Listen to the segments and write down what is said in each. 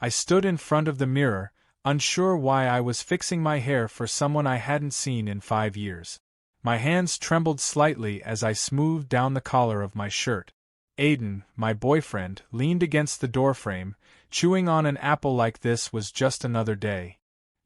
I stood in front of the mirror, unsure why I was fixing my hair for someone I hadn't seen in 5 years. My hands trembled slightly as I smoothed down the collar of my shirt. Aiden, my boyfriend, leaned against the doorframe, chewing on an apple like this was just another day.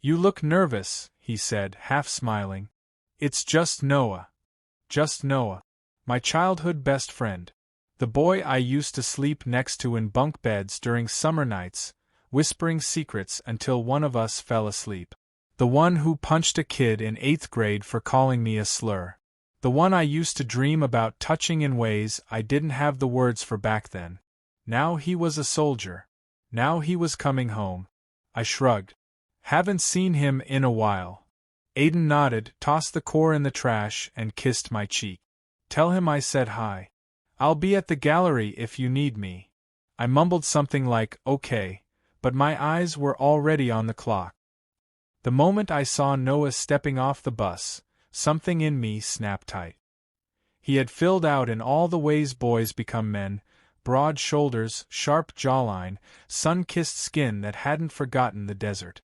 "You look nervous," he said, half smiling. "It's just Noah. Just Noah. My childhood best friend. The boy I used to sleep next to in bunk beds during summer nights, whispering secrets until one of us fell asleep. The one who punched a kid in 8th grade for calling me a slur. The one I used to dream about touching in ways I didn't have the words for back then. Now he was a soldier. Now he was coming home." I shrugged. "Haven't seen him in a while." Aiden nodded, tossed the core in the trash, and kissed my cheek. "Tell him I said hi. I'll be at the gallery if you need me." I mumbled something like, "Okay," but my eyes were already on the clock. The moment I saw Noah stepping off the bus, something in me snapped tight. He had filled out in all the ways boys become men: broad shoulders, sharp jawline, sun-kissed skin that hadn't forgotten the desert.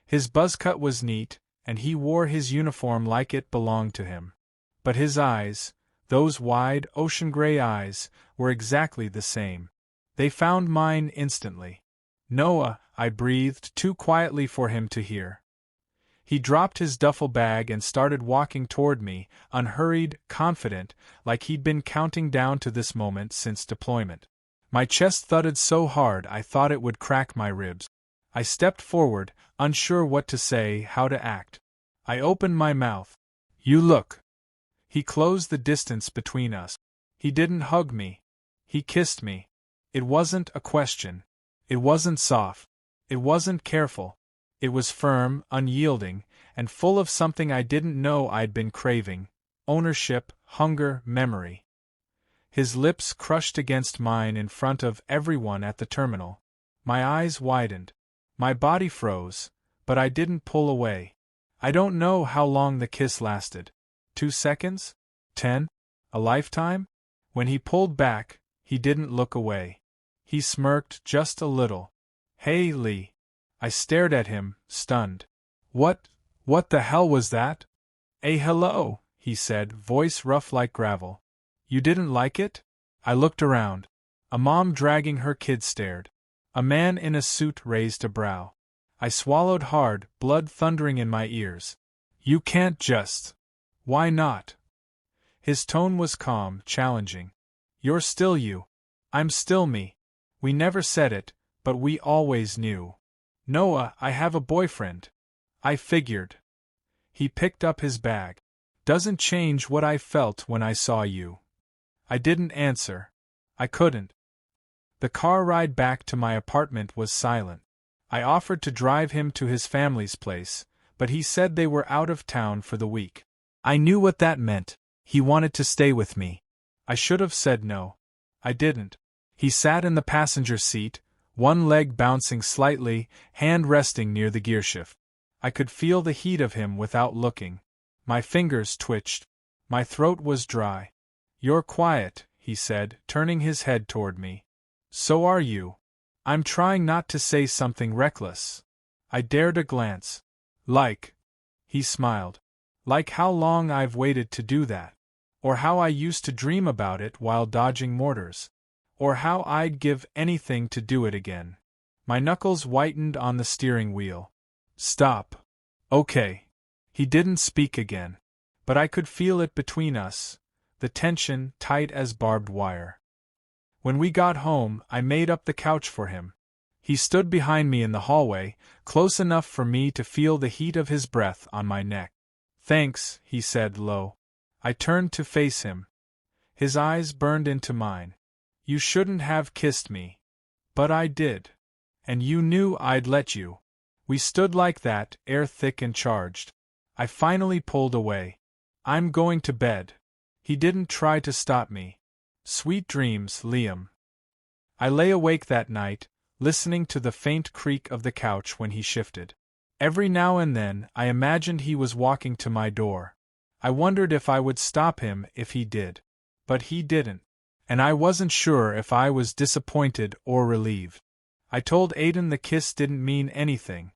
His buzzcut was neat, and he wore his uniform like it belonged to him. But his eyes, those wide, ocean-gray eyes, were exactly the same. They found mine instantly. "Noah," I breathed too quietly for him to hear. He dropped his duffel bag and started walking toward me, unhurried, confident, like he'd been counting down to this moment since deployment. My chest thudded so hard I thought it would crack my ribs. I stepped forward, unsure what to say, how to act. I opened my mouth. "You look." He closed the distance between us. He didn't hug me. He kissed me. It wasn't a question. It wasn't soft. It wasn't careful. It was firm, unyielding, and full of something I didn't know I'd been craving: ownership, hunger, memory. His lips crushed against mine in front of everyone at the terminal. My eyes widened. My body froze, but I didn't pull away. I don't know how long the kiss lasted. 2 seconds? 10? A lifetime? When he pulled back, he didn't look away. He smirked just a little. "Hey, Lee." I stared at him, stunned. What the hell was that?" Hello," he said, voice rough like gravel. "You didn't like it?" I looked around. A mom dragging her kid stared. A man in a suit raised a brow. I swallowed hard, blood thundering in my ears. "You can't just." "Why not?" His tone was calm, challenging. "You're still you. I'm still me. We never said it, but we always knew." "Noah, I have a boyfriend." I figured. He picked up his bag. "Doesn't change what I felt when I saw you." I didn't answer. I couldn't. The car ride back to my apartment was silent. I offered to drive him to his family's place, but he said they were out of town for the week. I knew what that meant. He wanted to stay with me. I should have said no. I didn't. He sat in the passenger seat, one leg bouncing slightly, hand resting near the gearshift. I could feel the heat of him without looking. My fingers twitched. My throat was dry. "You're quiet," he said, turning his head toward me. "So are you." I'm trying not to say something reckless. I dared a glance. "Like." He smiled. "Like how long I've waited to do that. Or how I used to dream about it while dodging mortars. Or how I'd give anything to do it again." My knuckles whitened on the steering wheel. "Stop." "Okay." He didn't speak again. But I could feel it between us, the tension tight as barbed wire. When we got home, I made up the couch for him. He stood behind me in the hallway, close enough for me to feel the heat of his breath on my neck. "Thanks," he said low. I turned to face him. His eyes burned into mine. "You shouldn't have kissed me." "But I did. And you knew I'd let you." We stood like that, air thick and charged. I finally pulled away. "I'm going to bed." He didn't try to stop me. "Sweet dreams, Liam." I lay awake that night, listening to the faint creak of the couch when he shifted. Every now and then, I imagined he was walking to my door. I wondered if I would stop him if he did. But he didn't. And I wasn't sure if I was disappointed or relieved. I told Aiden the kiss didn't mean anything.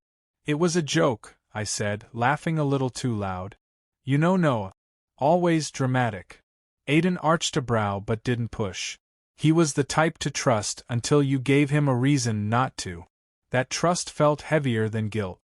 It was a joke, I said, laughing a little too loud. You know Noah. Always dramatic. Aiden arched a brow but didn't push. He was the type to trust until you gave him a reason not to. That trust felt heavier than guilt.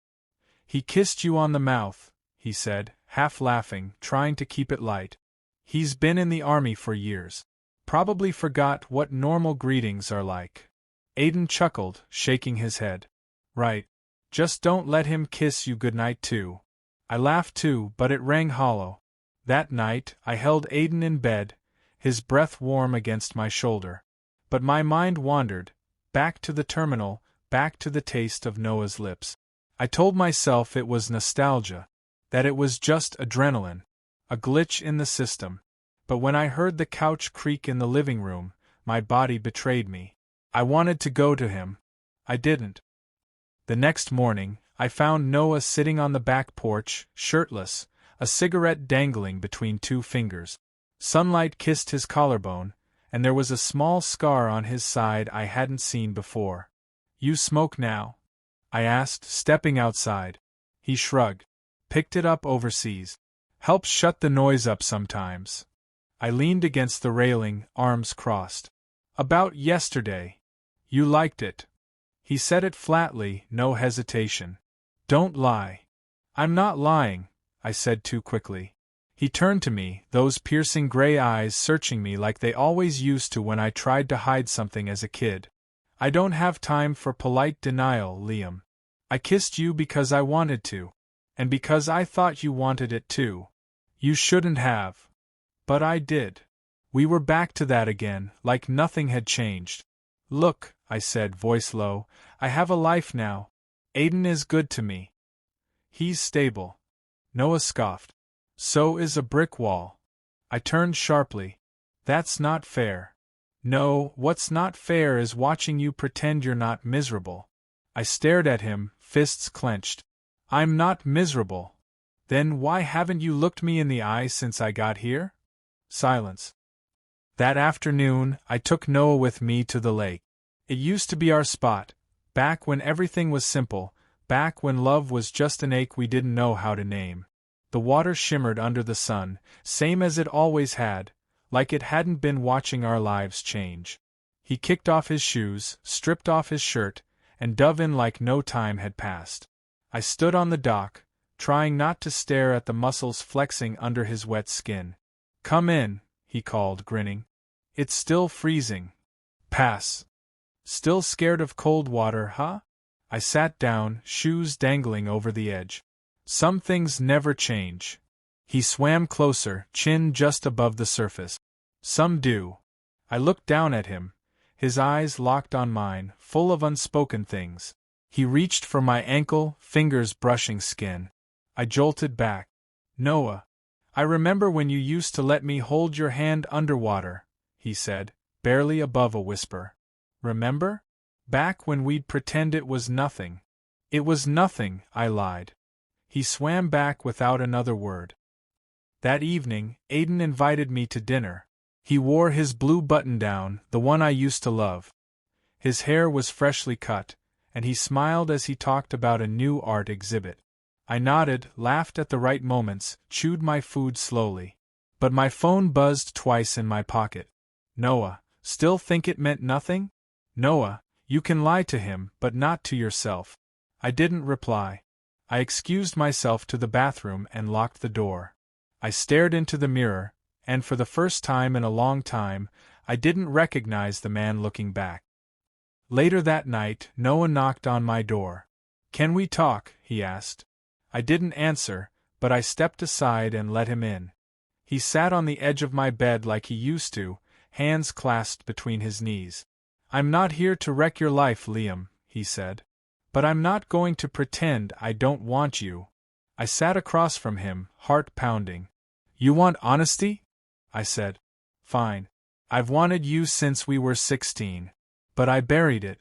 He kissed you on the mouth, he said, half laughing, trying to keep it light. He's been in the army for years. Probably forgot what normal greetings are like. Aiden chuckled, shaking his head. Right. Just don't let him kiss you goodnight too. I laughed too, but it rang hollow. That night, I held Aiden in bed, his breath warm against my shoulder. But my mind wandered, back to the terminal, back to the taste of Noah's lips. I told myself it was nostalgia, that it was just adrenaline, a glitch in the system. But when I heard the couch creak in the living room, my body betrayed me. I wanted to go to him. I didn't. The next morning, I found Noah sitting on the back porch, shirtless, a cigarette dangling between two fingers. Sunlight kissed his collarbone, and there was a small scar on his side I hadn't seen before. You smoke now? I asked, stepping outside. He shrugged. Picked it up overseas. Helps shut the noise up sometimes. I leaned against the railing, arms crossed. About yesterday. You liked it. He said it flatly, no hesitation. Don't lie. I'm not lying, I said too quickly. He turned to me, those piercing gray eyes searching me like they always used to when I tried to hide something as a kid. I don't have time for polite denial, Liam. I kissed you because I wanted to. And because I thought you wanted it too. You shouldn't have. But I did. We were back to that again, like nothing had changed. Look, I said, voice low, I have a life now. Aiden is good to me. He's stable. Noah scoffed. So is a brick wall. I turned sharply. That's not fair. No, what's not fair is watching you pretend you're not miserable. I stared at him, fists clenched. I'm not miserable. Then why haven't you looked me in the eye since I got here? Silence. That afternoon, I took Noah with me to the lake. It used to be our spot, back when everything was simple, back when love was just an ache we didn't know how to name. The water shimmered under the sun, same as it always had, like it hadn't been watching our lives change. He kicked off his shoes, stripped off his shirt, and dove in like no time had passed. I stood on the dock, trying not to stare at the muscles flexing under his wet skin. Come in, he called, grinning. It's still freezing. Pass. Still scared of cold water, huh? I sat down, shoes dangling over the edge. Some things never change. He swam closer, chin just above the surface. Some do. I looked down at him, his eyes locked on mine, full of unspoken things. He reached for my ankle, fingers brushing skin. I jolted back. Noah. I remember when you used to let me hold your hand underwater, he said, barely above a whisper. Remember? Back when we'd pretend it was nothing. It was nothing, I lied. He swam back without another word. That evening, Aiden invited me to dinner. He wore his blue button-down, the one I used to love. His hair was freshly cut, and he smiled as he talked about a new art exhibit. I nodded, laughed at the right moments, chewed my food slowly. But my phone buzzed twice in my pocket. Noah, still think it meant nothing? Noah, you can lie to him, but not to yourself. I didn't reply. I excused myself to the bathroom and locked the door. I stared into the mirror, and for the first time in a long time, I didn't recognize the man looking back. Later that night, Noah knocked on my door. Can we talk? He asked. I didn't answer, but I stepped aside and let him in. He sat on the edge of my bed like he used to, hands clasped between his knees. I'm not here to wreck your life, Liam, he said. But I'm not going to pretend I don't want you. I sat across from him, heart pounding. You want honesty? I said. Fine. I've wanted you since we were 16. But I buried it.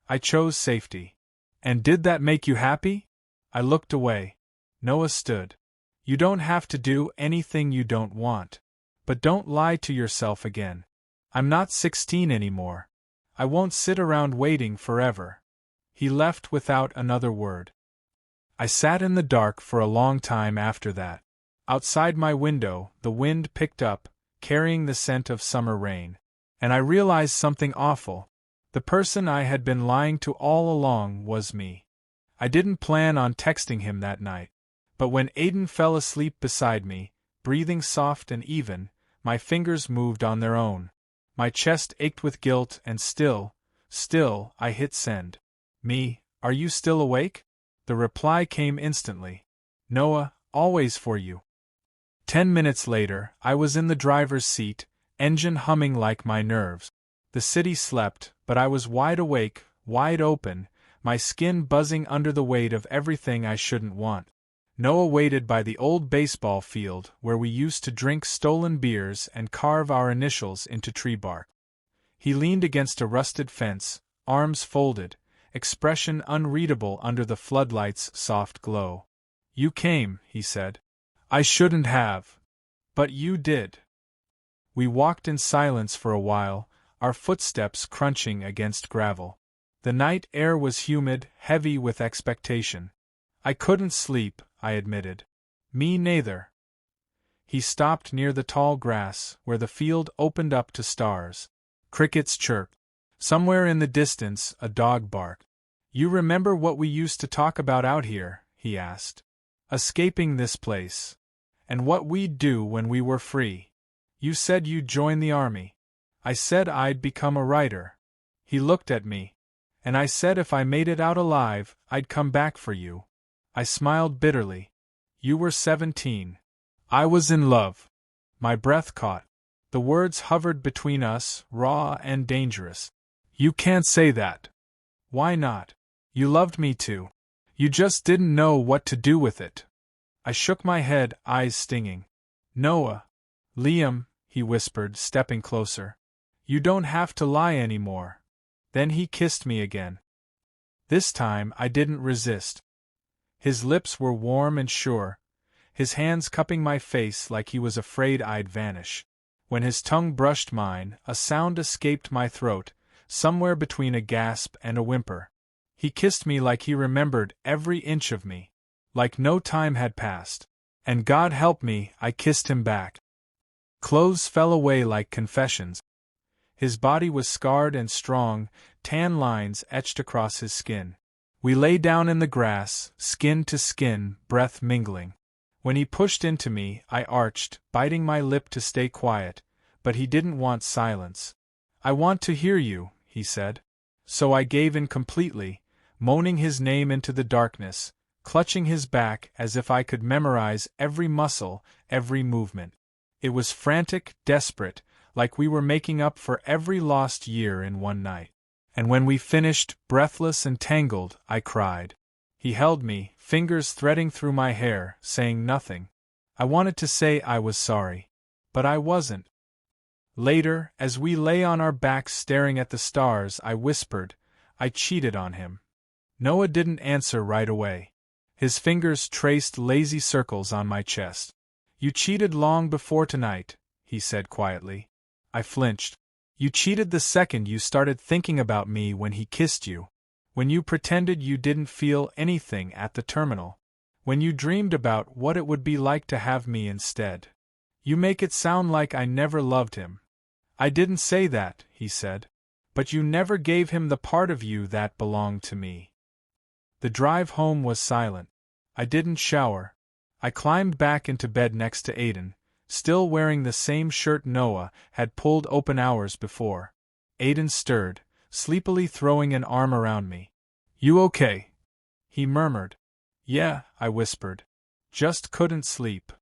I chose safety. And did that make you happy? I looked away. Noah stood. You don't have to do anything you don't want. But don't lie to yourself again. I'm not 16 anymore. I won't sit around waiting forever. He left without another word. I sat in the dark for a long time after that. Outside my window, the wind picked up, carrying the scent of summer rain. And I realized something awful. The person I had been lying to all along was me. I didn't plan on texting him that night. But when Aiden fell asleep beside me, breathing soft and even, my fingers moved on their own. My chest ached with guilt and still, I hit send. Me, are you still awake? The reply came instantly. Noah, always for you. 10 minutes later, I was in the driver's seat, engine humming like my nerves. The city slept, but I was wide awake, wide open, my skin buzzing under the weight of everything I shouldn't want. Noah waited by the old baseball field where we used to drink stolen beers and carve our initials into tree bark. He leaned against a rusted fence, arms folded, expression unreadable under the floodlight's soft glow. You came, he said. I shouldn't have. But you did. We walked in silence for a while, our footsteps crunching against gravel. The night air was humid, heavy with expectation. I couldn't sleep, I admitted. Me neither. He stopped near the tall grass, where the field opened up to stars. Crickets chirped. Somewhere in the distance, a dog barked. You remember what we used to talk about out here? He asked. Escaping this place. And what we'd do when we were free. You said you'd join the army. I said I'd become a writer. He looked at me. And I said if I made it out alive, I'd come back for you. I smiled bitterly. You were 17. I was in love. My breath caught. The words hovered between us, raw and dangerous. You can't say that. Why not? You loved me too. You just didn't know what to do with it. I shook my head, eyes stinging. Noah. Liam, he whispered, stepping closer. You don't have to lie anymore. Then he kissed me again. This time I didn't resist. His lips were warm and sure, his hands cupping my face like he was afraid I'd vanish. When his tongue brushed mine, a sound escaped my throat, somewhere between a gasp and a whimper. He kissed me like he remembered every inch of me, like no time had passed. And God help me, I kissed him back. Clothes fell away like confessions. His body was scarred and strong, tan lines etched across his skin. We lay down in the grass, skin to skin, breath mingling. When he pushed into me, I arched, biting my lip to stay quiet, but he didn't want silence. I want to hear you, he said. So I gave in completely, moaning his name into the darkness, clutching his back as if I could memorize every muscle, every movement. It was frantic, desperate, like we were making up for every lost year in one night. And when we finished, breathless and tangled, I cried. He held me, fingers threading through my hair, saying nothing. I wanted to say I was sorry. But I wasn't. Later, as we lay on our backs staring at the stars, I whispered, I cheated on him. Noah didn't answer right away. His fingers traced lazy circles on my chest. You cheated long before tonight, he said quietly. I flinched. You cheated the second you started thinking about me when he kissed you. When you pretended you didn't feel anything at the terminal. When you dreamed about what it would be like to have me instead. You make it sound like I never loved him. I didn't say that, he said. But you never gave him the part of you that belonged to me. The drive home was silent. I didn't shower. I climbed back into bed next to Aiden, still wearing the same shirt Noah had pulled open hours before. Aiden stirred, sleepily throwing an arm around me. You okay? He murmured. Yeah, I whispered. Just couldn't sleep.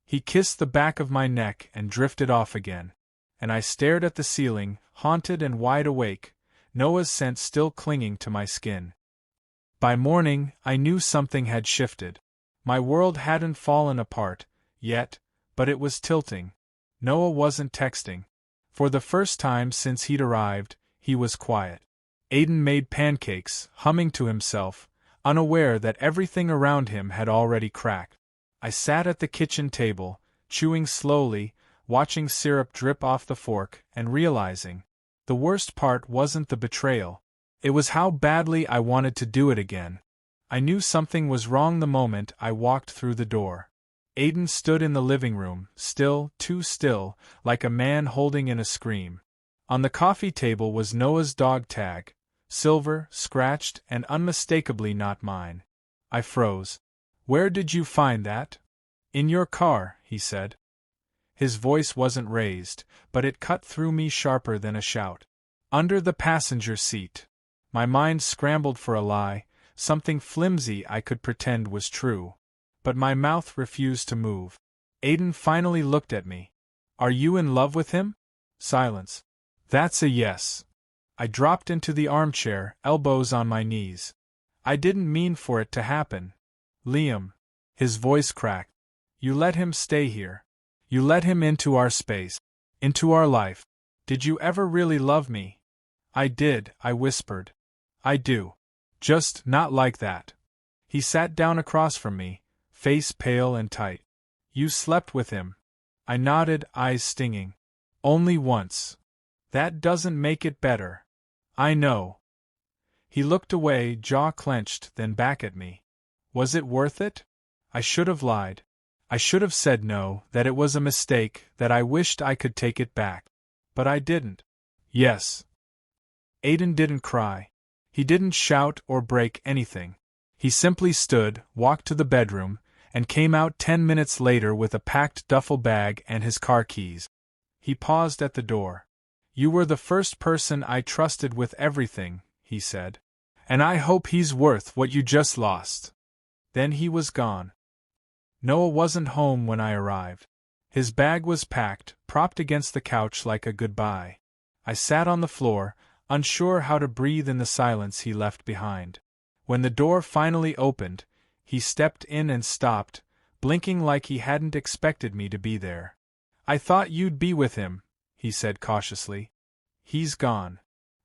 He kissed the back of my neck and drifted off again. And I stared at the ceiling, haunted and wide awake, Noah's scent still clinging to my skin. By morning, I knew something had shifted. My world hadn't fallen apart, yet, but it was tilting. Noah wasn't texting. For the first time since he'd arrived, he was quiet. Aiden made pancakes, humming to himself, unaware that everything around him had already cracked. I sat at the kitchen table, chewing slowly, watching syrup drip off the fork, and realizing, the worst part wasn't the betrayal. It was how badly I wanted to do it again. I knew something was wrong the moment I walked through the door. Aiden stood in the living room, still, too still, like a man holding in a scream. On the coffee table was Noah's dog tag, silver, scratched, and unmistakably not mine. I froze. "Where did you find that?" "In your car," he said. His voice wasn't raised, but it cut through me sharper than a shout. "Under the passenger seat." My mind scrambled for a lie, something flimsy I could pretend was true. But my mouth refused to move. Aiden finally looked at me. "Are you in love with him?" Silence. "That's a yes." I dropped into the armchair, elbows on my knees. "I didn't mean for it to happen. Liam." His voice cracked. "You let him stay here. You let him into our space. Into our life. Did you ever really love me?" "I did," I whispered. "I do. Just not like that." He sat down across from me, face pale and tight. "You slept with him?" I nodded, eyes stinging. "Only once." "That doesn't make it better." "I know." He looked away, jaw clenched, then back at me. Was it worth it? I should have lied. I should have said no, that it was a mistake, that I wished I could take it back. But I didn't. Yes. Aiden didn't cry. He didn't shout or break anything. He simply stood, walked to the bedroom, and came out 10 minutes later with a packed duffel bag and his car keys. He paused at the door. "You were the first person I trusted with everything," he said. "And I hope he's worth what you just lost." Then he was gone. Noah wasn't home when I arrived. His bag was packed, propped against the couch like a goodbye. I sat on the floor, unsure how to breathe in the silence he left behind. When the door finally opened, he stepped in and stopped, blinking like he hadn't expected me to be there. "I thought you'd be with him," he said cautiously. "He's gone."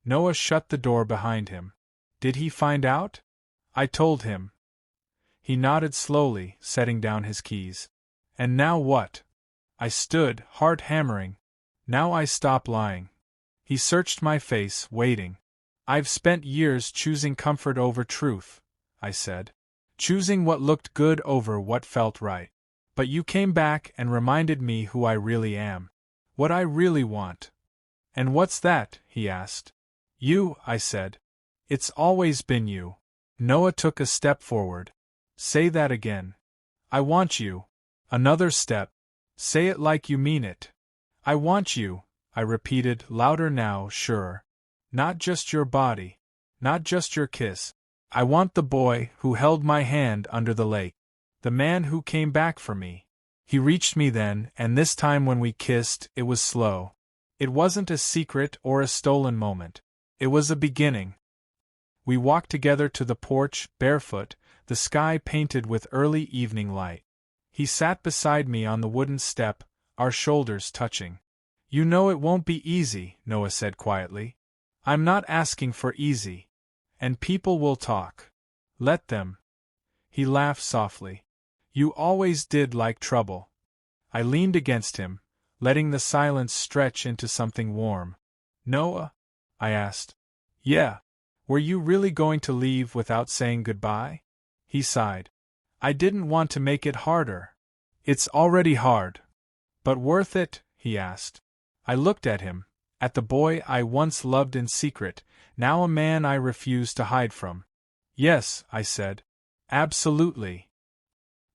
Noah shut the door behind him. "Did he find out?" "I told him." He nodded slowly, setting down his keys. "And now what?" I stood, heart hammering. "Now I stop lying." He searched my face, waiting. "I've spent years choosing comfort over truth," I said. "Choosing what looked good over what felt right. But you came back and reminded me who I really am. What I really want." "And what's that?" he asked. "You," I said. "It's always been you." Noah took a step forward. "Say that again." "I want you." Another step. "Say it like you mean it." "I want you," I repeated, louder now, surer. "Not just your body. Not just your kiss. I want the boy who held my hand under the lake. The man who came back for me." He reached me then, and this time when we kissed, it was slow. It wasn't a secret or a stolen moment. It was a beginning. We walked together to the porch, barefoot, the sky painted with early evening light. He sat beside me on the wooden step, our shoulders touching. "You know it won't be easy," Noah said quietly. "I'm not asking for easy. And people will talk. Let them." He laughed softly. "You always did like trouble." I leaned against him, letting the silence stretch into something warm. "Noah?" I asked. "Yeah. Were you really going to leave without saying goodbye?" He sighed. "I didn't want to make it harder." "It's already hard." "But worth it?" he asked. I looked at him, at the boy I once loved in secret, now a man I refused to hide from. "Yes," I said. "Absolutely."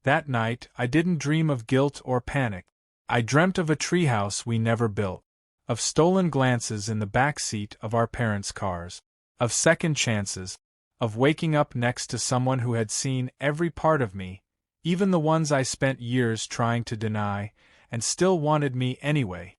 That night, I didn't dream of guilt or panic. I dreamt of a treehouse we never built, of stolen glances in the back seat of our parents' cars, of second chances, of waking up next to someone who had seen every part of me, even the ones I spent years trying to deny, and still wanted me anyway.